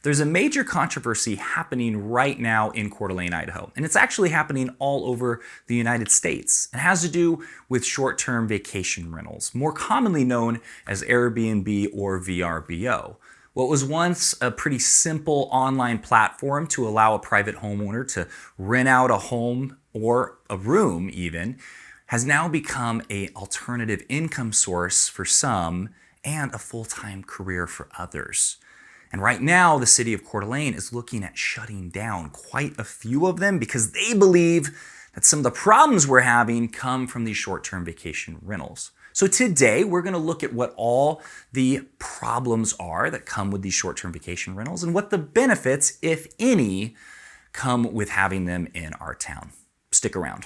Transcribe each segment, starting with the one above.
There's a major controversy happening right now in Coeur d'Alene, Idaho, and it's actually happening all over the United States. It has to do with short-term vacation rentals, more commonly known as Airbnb or VRBO. What was once a pretty simple online platform to allow a private homeowner to rent out a home or a room even, has now become an alternative income source for some and a full-time career for others. And right now, the city of Coeur d'Alene is looking at shutting down quite a few of them because they believe that some of the problems we're having come from these short-term vacation rentals. So today, we're going to look at what all the problems are that come with these short-term vacation rentals and what the benefits, if any, come with having them in our town. Stick around.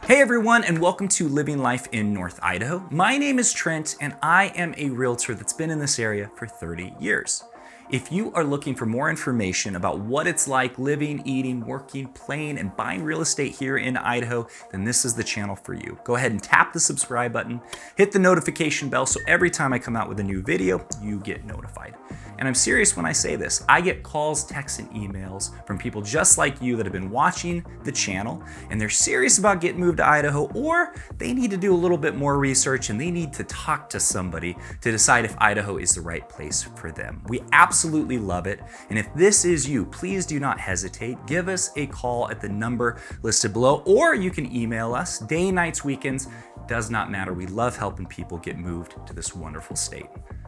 Hey everyone, and welcome to Living Life in North Idaho. My name is Trent, and I am a realtor that's been in this area for 30 years. If you are looking for more information about what it's like living, eating, working, playing, and buying real estate here in Idaho, then this is the channel for you. Go ahead and tap the subscribe button, hit the notification bell so every time I come out with a new video, you get notified. And I'm serious when I say this. I get calls, texts, and emails from people just like you that have been watching the channel, and they're serious about getting moved to Idaho, or they need to do a little bit more research and they need to talk to somebody to decide if Idaho is the right place for them. We absolutely love it. And if this is you, please do not hesitate. Give us a call at the number listed below, or you can email us. Day, nights, weekends, does not matter. We love helping people get moved to this wonderful state.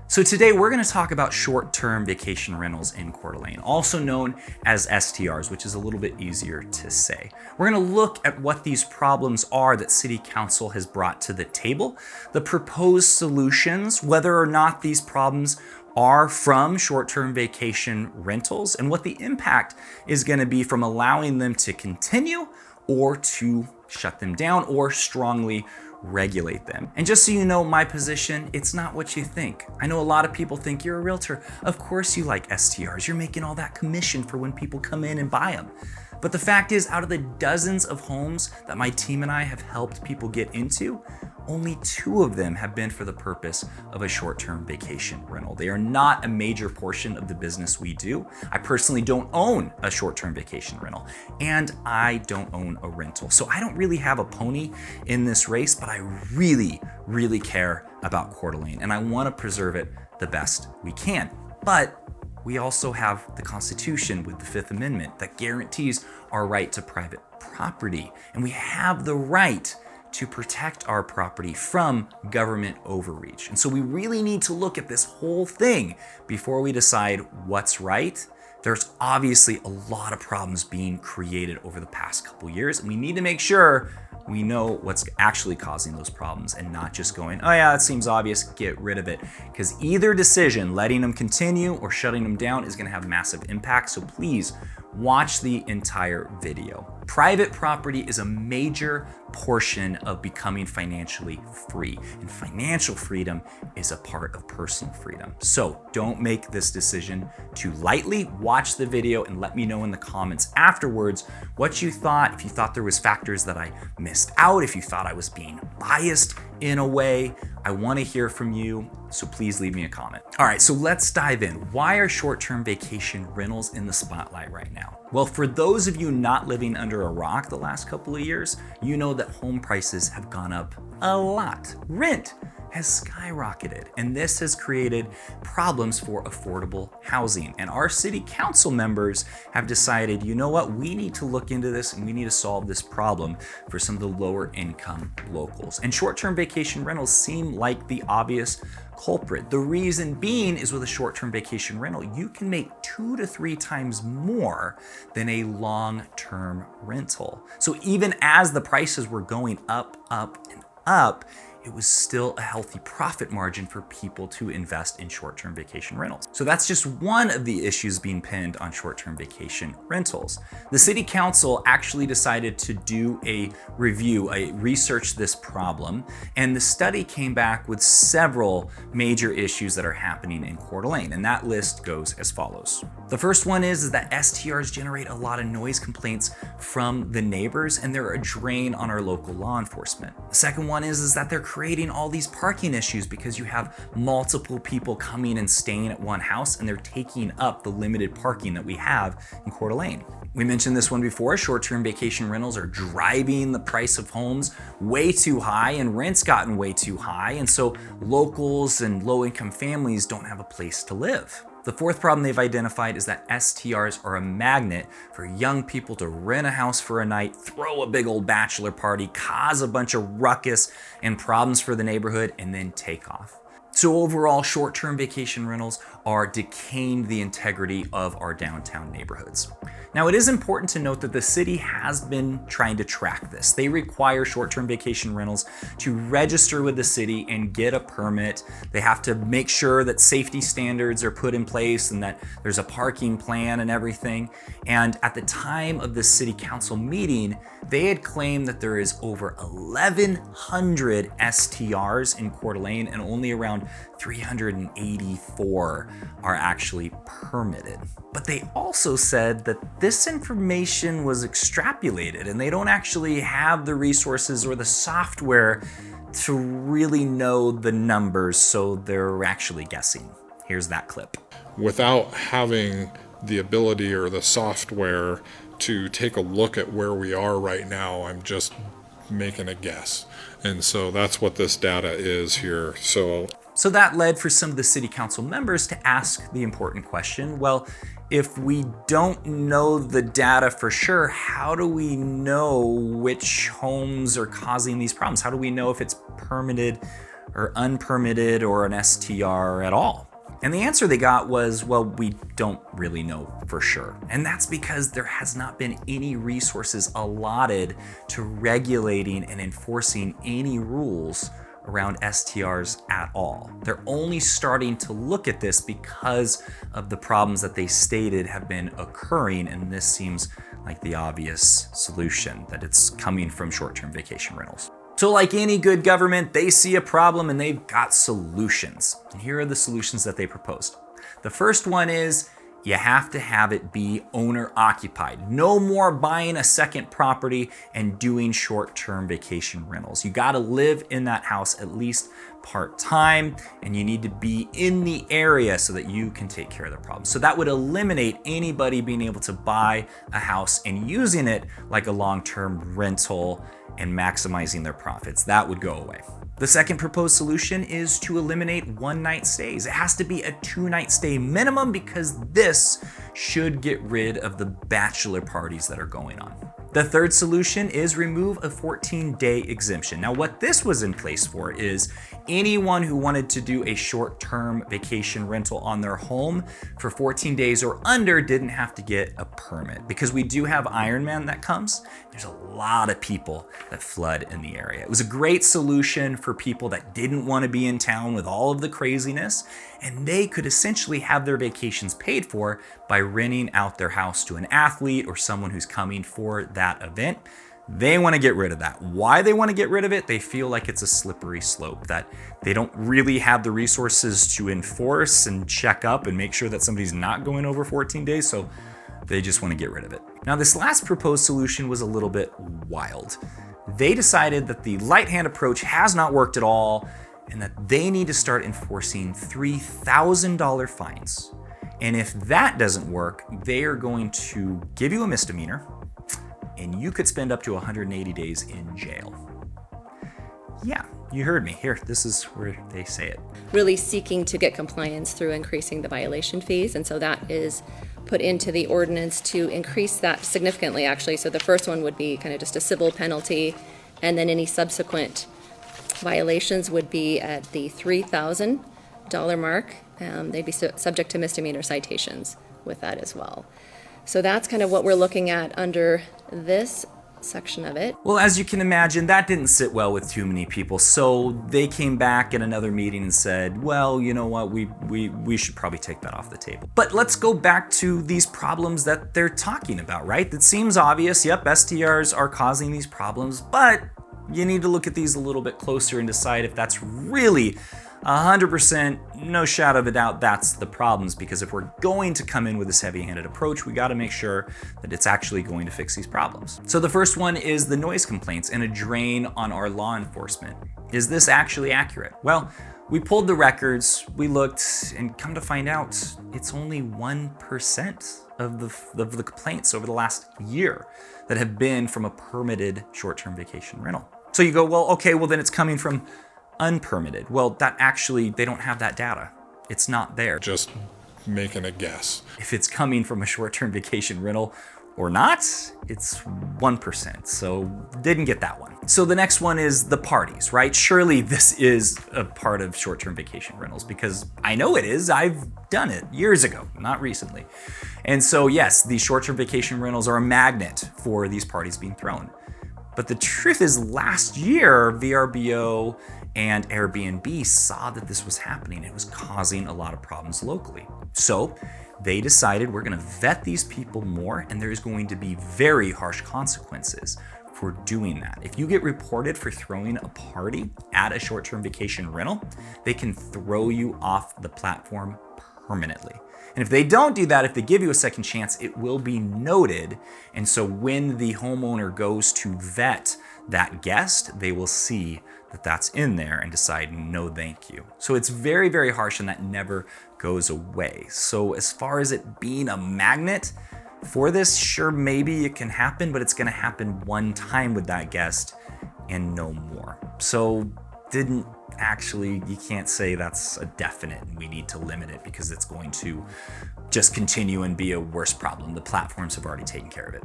So today we're going to talk about short-term vacation rentals in Coeur d'Alene, also known as STRs, which is a little bit easier to say. We're going to look at what these problems are that City Council has brought to the table, the proposed solutions, whether or not these problems are from short-term vacation rentals, and what the impact is going to be from allowing them to continue or to shut them down or strongly regulate them. And just so you know my position, it's not what you think. I know a lot of people think you're a realtor. Of course you like STRs. You're making all that commission for when people come in and buy them. But the fact is, out of the dozens of homes that my team and I have helped people get into, only 2 of them have been for the purpose of a short-term vacation rental. They are not a major portion of the business we do. I personally don't own a short-term vacation rental, and I don't own a rental. So I don't really have a pony in this race, but I really, really care about Coeur d'Alene, and I want to preserve it the best we can. But we also have the Constitution with the 5th Amendment that guarantees our right to private property, and we have the right to protect our property from government overreach. And so we really need to look at this whole thing before we decide what's right. There's obviously a lot of problems being created over the past couple years, and we need to make sure we know what's actually causing those problems and not just going, oh yeah, it seems obvious, get rid of it. Because either decision, letting them continue or shutting them down, is gonna have massive impact. So please watch the entire video. Private property is a major portion of becoming financially free, and financial freedom is a part of personal freedom. So don't make this decision too lightly. Watch the video and let me know in the comments afterwards what you thought, if you thought there was factors that I missed out, if you thought I was being biased in a way. I want to hear from you, so please leave me a comment. All right, so let's dive in. Why are short-term vacation rentals in the spotlight right now? Well, for those of you not living under a rock the last couple of years, you know that home prices have gone up a lot. Rent has skyrocketed, and this has created problems for affordable housing. And our city council members have decided, you know what, we need to look into this and we need to solve this problem for some of the lower income locals. And short-term vacation rentals seem like the obvious culprit. The reason being is with a short-term vacation rental, you can make 2 to 3 times more than a long-term rental. So even as the prices were going up, and up, it was still a healthy profit margin for people to invest in short-term vacation rentals. So that's just one of the issues being pinned on short-term vacation rentals. The city council actually decided to do a review, research this problem, and the study came back with several major issues that are happening in Coeur d'Alene, and that list goes as follows. The first one is that STRs generate a lot of noise complaints from the neighbors, and they're a drain on our local law enforcement. The second one is that they're creating all these parking issues because you have multiple people coming and staying at one house, and they're taking up the limited parking that we have in Coeur d'Alene. We mentioned this one before, short-term vacation rentals are driving the price of homes way too high, and rent's gotten way too high, and so locals and low-income families don't have a place to live. The fourth problem they've identified is that STRs are a magnet for young people to rent a house for a night, throw a big old bachelor party, cause a bunch of ruckus and problems for the neighborhood, and then take off. So overall, short-term vacation rentals are decaying the integrity of our downtown neighborhoods. Now, it is important to note that the city has been trying to track this. They require short-term vacation rentals to register with the city and get a permit. They have to make sure that safety standards are put in place and that there's a parking plan and everything. And at the time of the city council meeting, they had claimed that there is over 1,100 STRs in Coeur d'Alene, and only around 384 are actually permitted. But they also said that this information was extrapolated, and they don't actually have the resources or the software to really know the numbers, so they're actually guessing. Here's that clip. Without having the ability or the software to take a look at where we are right now, I'm just making a guess. And so that's what this data is here. So that led for some of the city council members to ask the important question, well, if we don't know the data for sure, how do we know which homes are causing these problems? How do we know if it's permitted or unpermitted or an STR at all? And the answer they got was, well, we don't really know for sure. And that's because there has not been any resources allotted to regulating and enforcing any rules around STRs at all. They're only starting to look at this because of the problems that they stated have been occurring, and this seems like the obvious solution, that it's coming from short-term vacation rentals. So like any good government, they see a problem and they've got solutions. And here are the solutions that they proposed. The first one is you have to have it be owner occupied. No more buying a second property and doing short-term vacation rentals. You gotta live in that house at least part-time, and you need to be in the area so that you can take care of the problem. So that would eliminate anybody being able to buy a house and using it like a long-term rental and maximizing their profits. That would go away. The second proposed solution is to eliminate one-night stays. It has to be a 2-night stay minimum, because this should get rid of the bachelor parties that are going on. The third solution is remove a 14-day exemption. Now, what this was in place for is anyone who wanted to do a short-term vacation rental on their home for 14 days or under didn't have to get a permit, because we do have Ironman that comes. There's a lot of people that flood in the area. It was a great solution for people that didn't want to be in town with all of the craziness, and they could essentially have their vacations paid for by renting out their house to an athlete or someone who's coming for that event. They want to get rid of that. Why they want to get rid of it? They feel like it's a slippery slope, that they don't really have the resources to enforce and check up and make sure that somebody's not going over 14 days, so they just want to get rid of it. Now, this last proposed solution was a little bit wild. They decided that the light hand approach has not worked at all, and that they need to start enforcing $3,000 fines. And if that doesn't work, they are going to give you a misdemeanor, and you could spend up to 180 days in jail. Yeah, you heard me. Here, this is where they say it. Really seeking to get compliance through increasing the violation fees, and so that is put into the ordinance to increase that significantly, actually. So the first one would be kind of just a civil penalty, and then any subsequent violations would be at the $3,000 mark. They'd be subject to misdemeanor citations with that as well. So that's kind of what we're looking at under this section of it. Well, as you can imagine, that didn't sit well with too many people. So they came back at another meeting and said, well, you know what, we should probably take that off the table. But let's go back to these problems that they're talking about, right? It seems obvious. Yep, STRs are causing these problems, but you need to look at these a little bit closer and decide if that's really 100%, no shadow of a doubt, that's the problems. Because if we're going to come in with this heavy-handed approach, we got to make sure that it's actually going to fix these problems. So the first one is the noise complaints and a drain on our law enforcement. Is this actually accurate? Well, we pulled the records, we looked, and come to find out, it's only 1% of the complaints over the last year that have been from a permitted short-term vacation rental. So you go, well, okay, well then it's coming from unpermitted. Well, that actually, they don't have that data. It's not there. Just making a guess. If it's coming from a short-term vacation rental or not, it's 1%. So didn't get that one. So the next one is the parties, right? Surely this is a part of short-term vacation rentals because I know it is. I've done it years ago, not recently. And so yes, these short-term vacation rentals are a magnet for these parties being thrown. But the truth is last year, VRBO and Airbnb saw that this was happening. It was causing a lot of problems locally. So they decided we're gonna vet these people more and there's going to be very harsh consequences for doing that. If you get reported for throwing a party at a short-term vacation rental, they can throw you off the platform permanently. And if they don't do that, if they give you a second chance, it will be noted. And so when the homeowner goes to vet that guest, they will see that that's in there and decide, no, thank you. So it's very, very harsh and that never goes away. So as far as it being a magnet for this, sure, maybe it can happen, but it's gonna happen one time with that guest and no more. So you can't say that's a definite and we need to limit it because it's going to just continue and be a worse problem. The platforms have already taken care of it.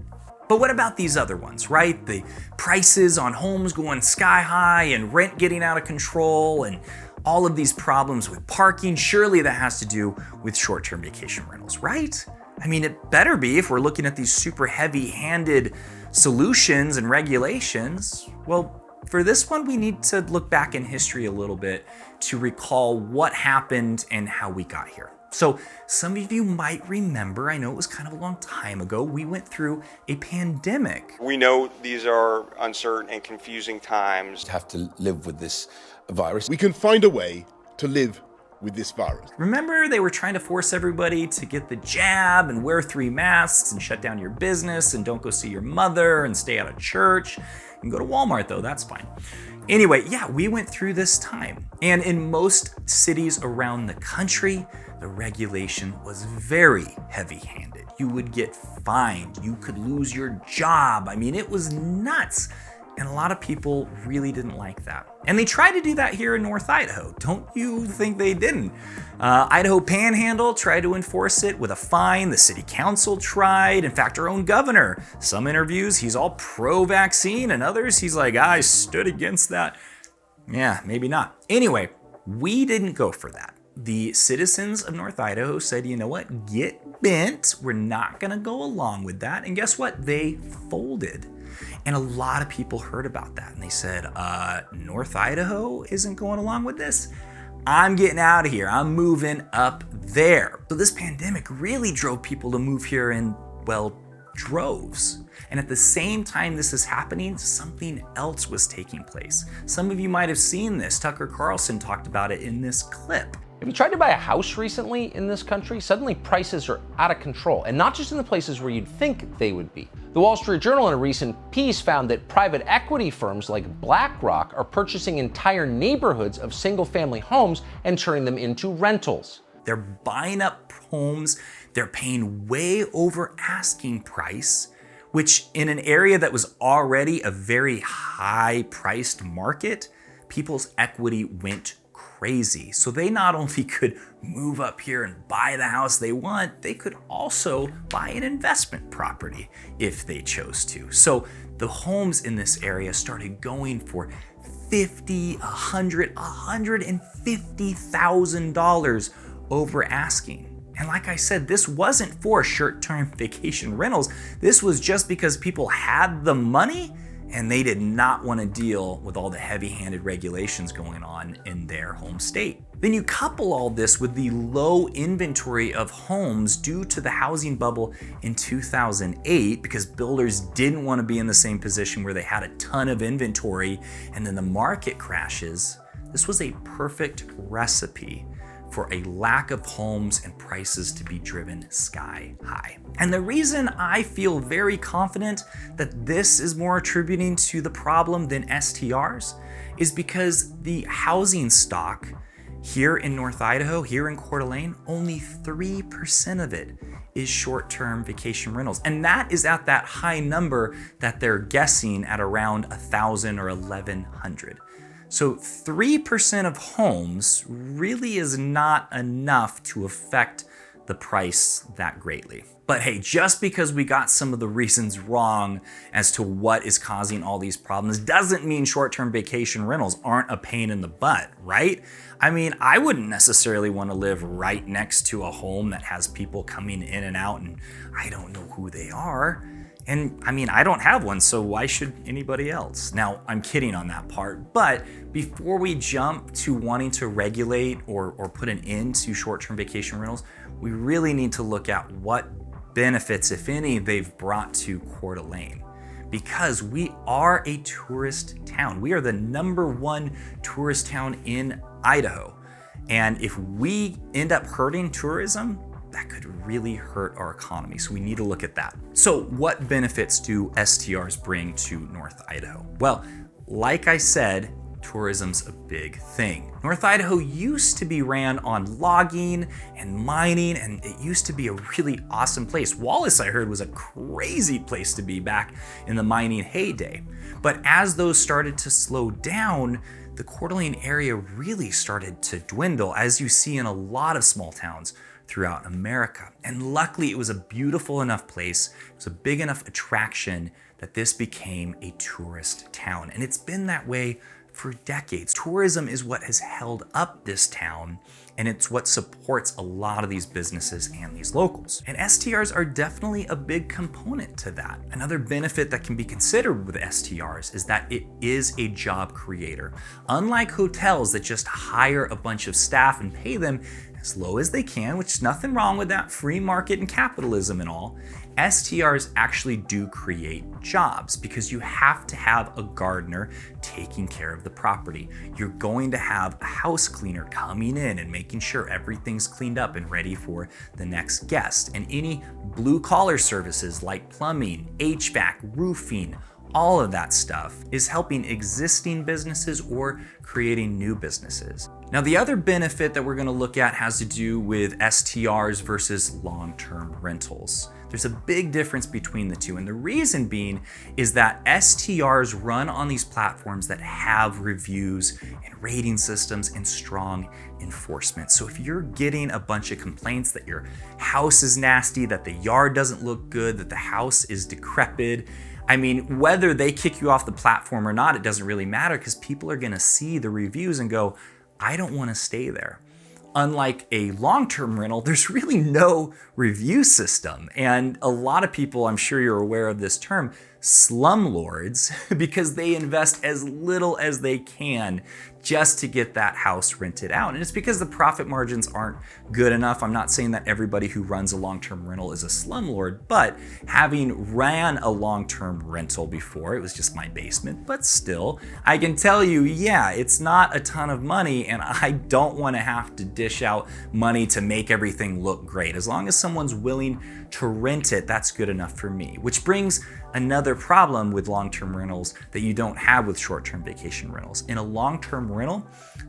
But what about these other ones, right? The prices on homes going sky high and rent getting out of control and all of these problems with parking. Surely that has to do with short-term vacation rentals, right? I mean, it better be if we're looking at these super heavy-handed solutions and regulations. Well, for this one, we need to look back in history a little bit to recall what happened and how we got here. So some of you might remember, I know it was kind of a long time ago, we went through a pandemic. We know these are uncertain and confusing times. Have to live with this virus. We can find a way to live with this virus. Remember, they were trying to force everybody to get the jab and wear 3 masks and shut down your business and don't go see your mother and stay out of church. You can go to Walmart though, that's fine. Anyway, yeah, we went through this time. And in most cities around the country, the regulation was very heavy-handed. You would get fined, you could lose your job. I mean, it was nuts. And a lot of people really didn't like that. And they tried to do that here in North Idaho. Don't you think they didn't? Idaho Panhandle tried to enforce it with a fine. The city council tried. In fact, our own governor, some interviews, he's all pro-vaccine, and others, he's like, I stood against that. Yeah, maybe not. Anyway, we didn't go for that. The citizens of North Idaho said, you know what, get bent. We're not gonna go along with that. And guess what? They folded. And a lot of people heard about that and they said, North Idaho isn't going along with this? I'm getting out of here. I'm moving up there. So this pandemic really drove people to move here in, well, droves. And at the same time this is happening, something else was taking place. Some of you might have seen this. Tucker Carlson talked about it in this clip. If you tried to buy a house recently in this country, suddenly prices are out of control, and not just in the places where you'd think they would be. The Wall Street Journal in a recent piece found that private equity firms like BlackRock are purchasing entire neighborhoods of single-family homes and turning them into rentals. They're buying up homes, they're paying way over asking price, which in an area that was already a very high-priced market, people's equity went crazy. So they not only could move up here and buy the house they want, they could also buy an investment property if they chose to. So the homes in this area started going for $50,000, $100,000, $150,000 over asking. And like I said, this wasn't for short-term vacation rentals. This was just because people had the money and they did not want to deal with all the heavy-handed regulations going on in their home state. Then you couple all this with the low inventory of homes due to the housing bubble in 2008, because builders didn't want to be in the same position where they had a ton of inventory and then the market crashes. This was a perfect recipe for a lack of homes and prices to be driven sky high. And the reason I feel very confident that this is more attributing to the problem than STRs is because the housing stock here in North Idaho, here in Coeur d'Alene, only 3% of it is short-term vacation rentals. And that is at that high number that they're guessing at around 1,000 or 1,100. So 3% of homes really is not enough to affect the price that greatly. But hey, just because we got some of the reasons wrong as to what is causing all these problems doesn't mean short-term vacation rentals aren't a pain in the butt, right? I mean, I wouldn't necessarily want to live right next to a home that has people coming in and out and I don't know who they are. And I mean, I don't have one, so why should anybody else? Now, I'm kidding on that part, but before we jump to wanting to regulate or put an end to short-term vacation rentals, we really need to look at what benefits, if any, they've brought to Coeur d'Alene. Because we are a tourist town. We are the #1 tourist town in Idaho. And if we end up hurting tourism, that could really hurt our economy. So we need to look at that. So what benefits do STRs bring to North Idaho? Well, like I said, tourism's a big thing. North Idaho used to be ran on logging and mining, and it used to be a really awesome place. Wallace, I heard, was a crazy place to be back in the mining heyday. But as those started to slow down, the Coeur d'Alene area really started to dwindle, as you see in a lot of small towns throughout America. And luckily, it was a beautiful enough place, it was a big enough attraction that this became a tourist town. And it's been that way for decades. Tourism is what has held up this town, and it's what supports a lot of these businesses and these locals. And STRs are definitely a big component to that. Another benefit that can be considered with STRs is that it is a job creator. Unlike hotels that just hire a bunch of staff and pay them as low as they can, which is nothing wrong with that, free market and capitalism and all, STRs actually do create jobs because you have to have a gardener taking care of the property. You're going to have a house cleaner coming in and making sure everything's cleaned up and ready for the next guest. And any blue collar services like plumbing, HVAC, roofing, all of that stuff is helping existing businesses or creating new businesses. Now, the other benefit that we're going to look at has to do with STRs versus long-term rentals. There's a big difference between the two, and the reason being is that STRs run on these platforms that have reviews and rating systems and strong enforcement. So if you're getting a bunch of complaints that your house is nasty, that the yard doesn't look good, that the house is decrepit, I mean, whether they kick you off the platform or not, it doesn't really matter because people are going to see the reviews and go, I don't want to stay there. Unlike a long-term rental, there's really no review system. And a lot of people, I'm sure you're aware of this term, slumlords, because they invest as little as they can just to get that house rented out. And it's because the profit margins aren't good enough. I'm not saying that everybody who runs a long-term rental is a slumlord, but having ran a long-term rental before, it was just my basement, but still, I can tell you, yeah, it's not a ton of money, and I don't want to have to dish out money to make everything look great. As long as someone's willing to rent it, that's good enough for me. Which brings another problem with long-term rentals that you don't have with short-term vacation rentals. In a long-term rental,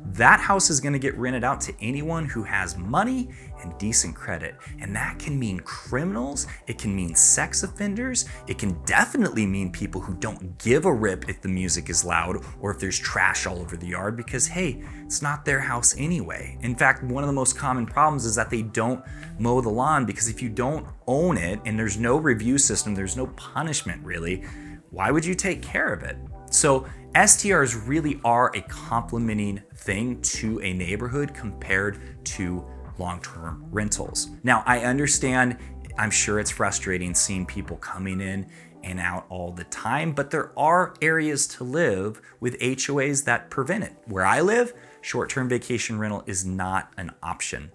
that house is going to get rented out to anyone who has money and decent credit. And that can mean criminals, it can mean sex offenders, it can definitely mean people who don't give a rip if the music is loud or if there's trash all over the yard because, hey, it's not their house anyway. In fact, one of the most common problems is that they don't mow the lawn because if you don't own it and there's no review system, there's no punishment really, why would you take care of it? So STRs really are a complementing thing to a neighborhood compared to long-term rentals. Now, I understand, I'm sure it's frustrating seeing people coming in and out all the time, but there are areas to live with HOAs that prevent it. Where I live, short-term vacation rental is not an option.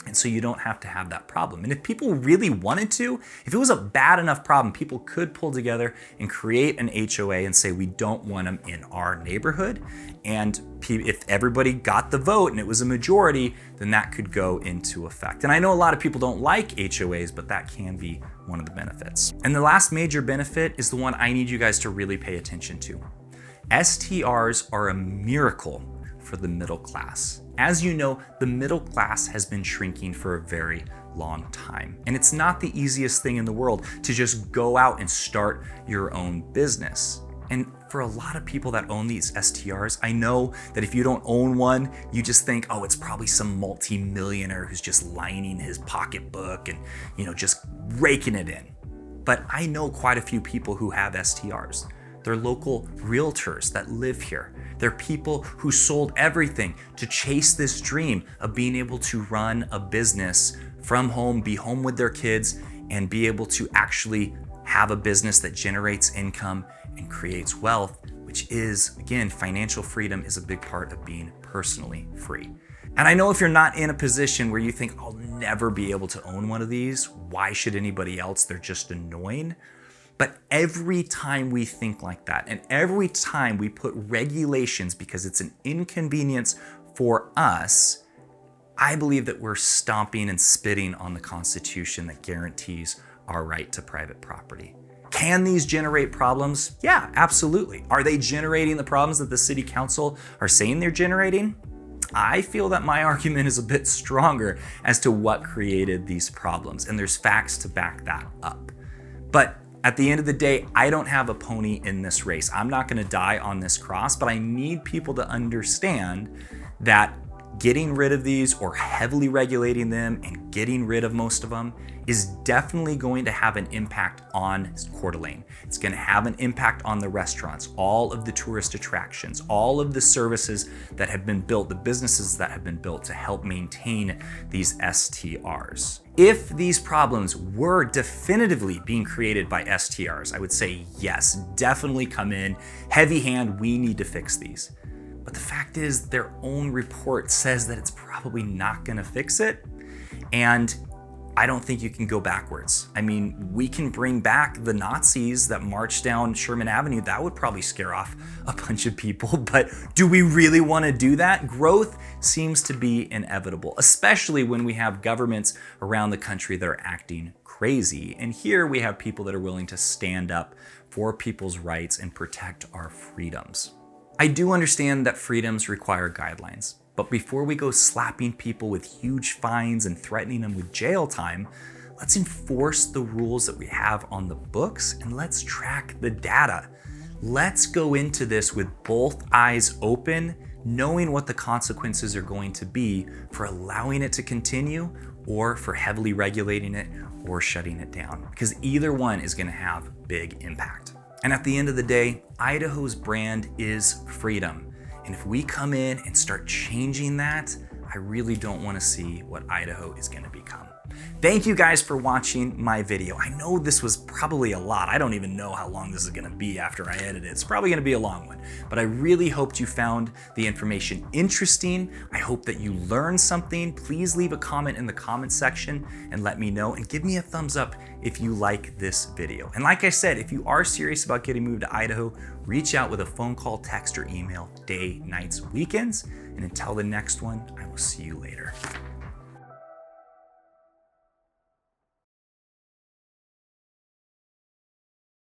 And so you don't have to have that problem. And if people really wanted to, if it was a bad enough problem, people could pull together and create an HOA and say, we don't want them in our neighborhood. And if everybody got the vote and it was a majority, then that could go into effect. And I know a lot of people don't like HOAs, but that can be one of the benefits. And the last major benefit is the one I need you guys to really pay attention to. STRs are a miracle for the middle class. As you know, the middle class has been shrinking for a very long time. And it's not the easiest thing in the world to just go out and start your own business. And for a lot of people that own these STRs, I know that if you don't own one, you just think, oh, it's probably some multi-millionaire who's just lining his pocketbook and, just raking it in. But I know quite a few people who have STRs. They're local realtors that live here. They're people who sold everything to chase this dream of being able to run a business from home, be home with their kids, and be able to actually have a business that generates income and creates wealth, which is, again, financial freedom is a big part of being personally free. And I know if you're not in a position where you think, I'll never be able to own one of these, why should anybody else? They're just annoying. But every time we think like that, and every time we put regulations because it's an inconvenience for us, I believe that we're stomping and spitting on the Constitution that guarantees our right to private property. Can these generate problems? Yeah, absolutely. Are they generating the problems that the city council are saying they're generating? I feel that my argument is a bit stronger as to what created these problems, and there's facts to back that up. But at the end of the day, I don't have a pony in this race. I'm not going to die on this cross, but I need people to understand that getting rid of these or heavily regulating them and getting rid of most of them is definitely going to have an impact on Coeur d'Alene. It's going to have an impact on the restaurants, all of the tourist attractions, all of the services that have been built, the businesses that have been built to help maintain these STRs. If these problems were definitively being created by STRs, I would say yes, definitely come in, heavy hand, we need to fix these. But the fact is, their own report says that it's probably not going to fix it. And I don't think you can go backwards. I mean, we can bring back the Nazis that marched down Sherman Avenue. That would probably scare off a bunch of people. But do we really want to do that? Growth seems to be inevitable, especially when we have governments around the country that are acting crazy. And here we have people that are willing to stand up for people's rights and protect our freedoms. I do understand that freedoms require guidelines, but before we go slapping people with huge fines and threatening them with jail time, let's enforce the rules that we have on the books and let's track the data. Let's go into this with both eyes open, knowing what the consequences are going to be for allowing it to continue or for heavily regulating it or shutting it down, because either one is going to have big impact. And at the end of the day, Idaho's brand is freedom. And if we come in and start changing that, I really don't want to see what Idaho is going to become. Thank you guys for watching my video. I know this was probably a lot. I don't even know how long this is going to be after I edit it. It's probably going to be a long one, but I really hoped you found the information interesting. I hope that you learned something. Please leave a comment in the comment section and let me know, and give me a thumbs up if you like this video. And like I said, if you are serious about getting moved to Idaho, reach out with a phone call, text, or email, day, nights, weekends. And until the next one, I will see you later.